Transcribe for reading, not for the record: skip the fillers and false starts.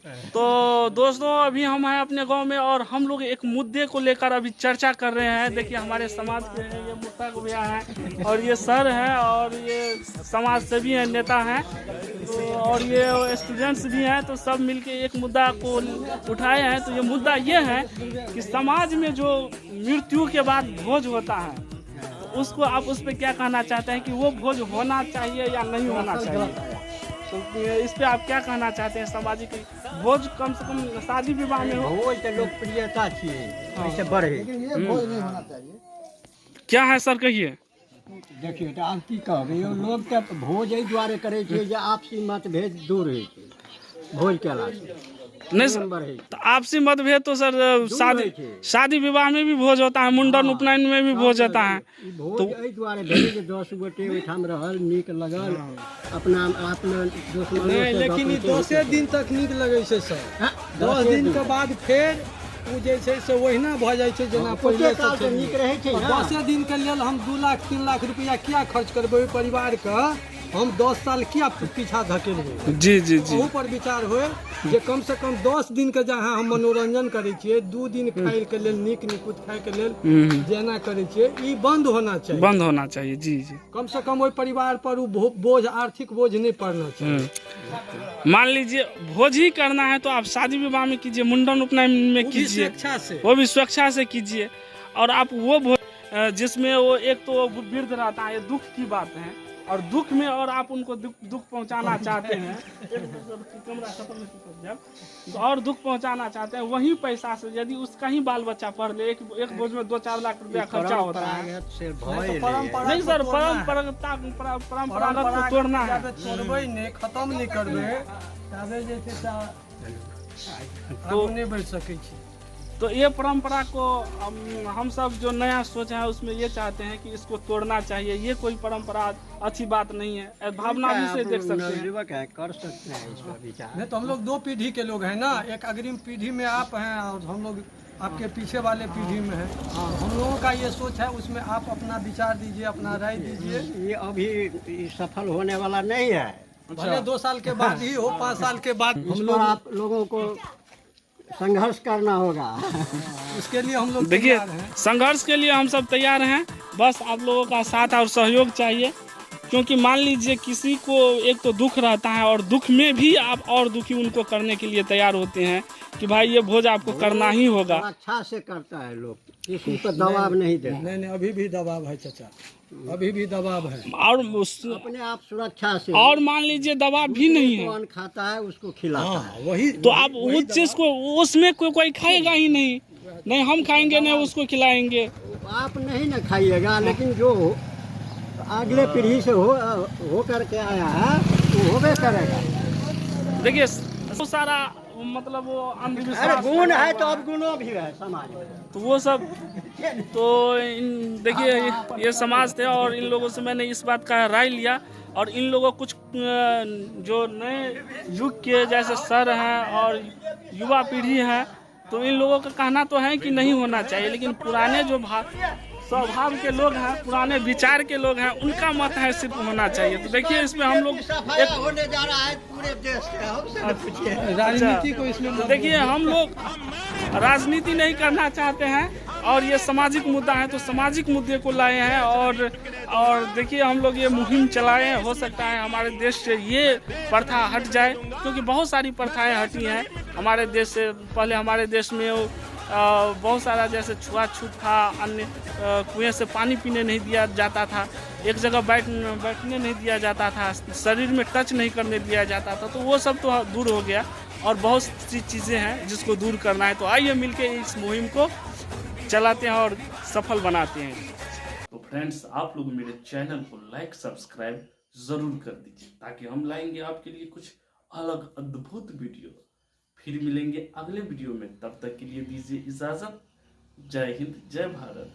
तो दोस्तों अभी हम हैं अपने गांव में और हम लोग एक मुद्दे को लेकर अभी चर्चा कर रहे हैं। देखिए हमारे समाज के हैं, ये मुस्तक भैया हैं और ये सर हैं और ये समाज सेवी हैं, नेता हैं, तो और ये स्टूडेंट्स भी हैं। तो सब मिलके एक मुद्दा को उठाए हैं। तो ये मुद्दा ये है कि समाज में जो मृत्यु के बाद भोज होता है, तो उसको आप उस पर क्या कहना चाहते हैं कि वो भोज होना चाहिए या नहीं होना चाहिए? तो इस पे आप क्या कहना चाहते हैं? सामाजिक भोज कम से कम शादी विवाह में हो, भोज तो लोकप्रियता वैसे बढ़े, लेकिन ये भोज नहीं होना चाहिए। क्या है सर कहिए? देखिए तो आप की कहबे लोग तो भोज एहि दुआरे करे छै जे आपसी मतभेद दूर होइ छै भोज केला से। नहीं सर, तो आपसी मतभेद तो सर शादी विवाह में भी भोज होता है, मुंडन उपनयन में भी भोज होता है। तो एहि दुआरे भेले जे 10 गोटे ओहिठाम रहल, नीक लगल, अपना आप में दुश्मन नहीं, लेकिन 10 दिन तक नीक लगे छै सर। 10 दिन के बाद फिर उ जे छै से ओहिना भ जाइ छै जेना पहिले से नीक रहे छै। 10 दिन के लेल हम 2 लाख 3 लाख रुपया किया खर्च करबै परिवार के? हम 10 साल किया पीछा धकेलबै? जी जी जी, ओहू पर विचार होए जे कम से कम 10 दिन के जहाँ हम मनोरंजन करे छियै, 2 दिन खाय के लेल नीक निकुत खाय के लेल जेना करे छियै, ई बंद होना चाहिए। बंद होना चाहिए। जी जी, कम से कम ओहि परिवार पर उ बोझ, आर्थिक बोझ नहीं पड़ना चाहिए। मान लीजिए भोज ही करना है तो आप शादी विवाह में कीजिए, मुंडन उपनयन में कीजिए, स्वेच्छा से, वो भी स्वेच्छा से कीजिए। और आप वो भोज जिसमें वो एक तो वृद्ध रहता है, ये दुख की बात है, और दुख में और आप उनको दुख पहुंचाना चाहते हैं, और दुख पहुंचाना चाहते हैं, वही पैसा से यदि उसका ही बाल बच्चा पढ़ ले, एक बोझ में 2-4 लाख रुपया खर्चा होता है। नहीं सर, परंपरागत को तोड़ना है, तोड़बै नहीं, खत्म नहीं करबै तो नहीं बढ़ सकै छी। तो ये परंपरा को हम सब जो नया सोच है उसमें ये चाहते हैं कि इसको तोड़ना चाहिए। ये कोई परंपरा अच्छी बात नहीं है, भावना भी से देख सकते हैं, युवक है, कर सकते हैं इस पर विचार। नहीं तो हम लोग 2 पीढ़ी के लोग हैं ना, एक अग्रिम पीढ़ी में आप हैं और हम लोग आपके पीछे वाले पीढ़ी में हैं। हम लोगों का ये सोच है, उसमें आप अपना विचार दीजिए, अपना राय दीजिए। ये अभी सफल होने वाला नहीं है। भले 2 साल के बाद ही हो, 5 साल के बाद हम लोग, आप लोगों को संघर्ष करना होगा। उसके लिए हम लोग देखिए, तैयार हैं। संघर्ष के लिए हम सब तैयार हैं, बस आप लोगों का साथ और सहयोग चाहिए। क्योंकि मान लीजिए किसी को एक तो दुख रहता है और दुख में भी आप और दुखी उनको करने के लिए तैयार होते हैं कि भाई ये भोज आपको करना ही होगा। अच्छा से करता है लोग, किसी पर दबाव नहीं दे। नहीं, अभी भी दबाव है चाचा, अभी भी दबाव है। और अपने आप सुरक्षा से, और मान लीजिए दबाव भी नहीं है, कौन खाता है उसको खिलाता है। वही तो आप उस चीज को, उसमें कोई खाएगा ही नहीं, नहीं हम खाएंगे नहीं उसको खिलाएंगे। आप नहीं ना खाइएगा, लेकिन जो अगले पीढ़ी से हो करके आया है वो होबे करेगा। देखिए तो सारा मतलब वो अंधविश्वास गुण है, तो अब गुणों भी है समाज में, तो वो सब तो देखिए ये समाज थे और इन लोगों से मैंने इस बात का राय लिया। और इन लोगों कुछ जो नए युग के जैसे सर हैं और युवा पीढ़ी है, तो इन लोगों का कहना तो है कि नहीं होना चाहिए, लेकिन पुराने जो स्वभाव के लोग हैं, पुराने विचार के लोग हैं, उनका मत है सिर्फ होना चाहिए। तो देखिए इसमें हम लोग एक होने जा रहा है पूरे देश के, राजनीति को इसमें तो देखिए हम लोग राजनीति नहीं करना चाहते हैं और ये सामाजिक मुद्दा है, तो सामाजिक मुद्दे को लाए हैं। और देखिए हम लोग ये मुहिम चलाए हैं, हो सकता है हमारे देश से ये प्रथा हट जाए, क्योंकि बहुत सारी प्रथाएं हटी हैं हमारे देश से। पहले हमारे देश में बहुत सारा जैसे छुआछूत था, अन्य कुएं से पानी पीने नहीं दिया जाता था, एक जगह बैठने नहीं दिया जाता था, शरीर में टच नहीं करने दिया जाता था, तो वो सब तो दूर हो गया। और बहुत सी चीज़ें हैं जिसको दूर करना है, तो आइए मिलके इस मुहिम को चलाते हैं और सफल बनाते हैं। तो फ्रेंड्स, आप लोग मेरे चैनल को लाइक सब्सक्राइब ज़रूर कर दीजिए, ताकि हम लाएंगे आपके लिए कुछ अलग अद्भुत वीडियो। फिर मिलेंगे अगले वीडियो में, तब तक के लिए दीजिए इजाज़त। जय हिंद, जय भारत।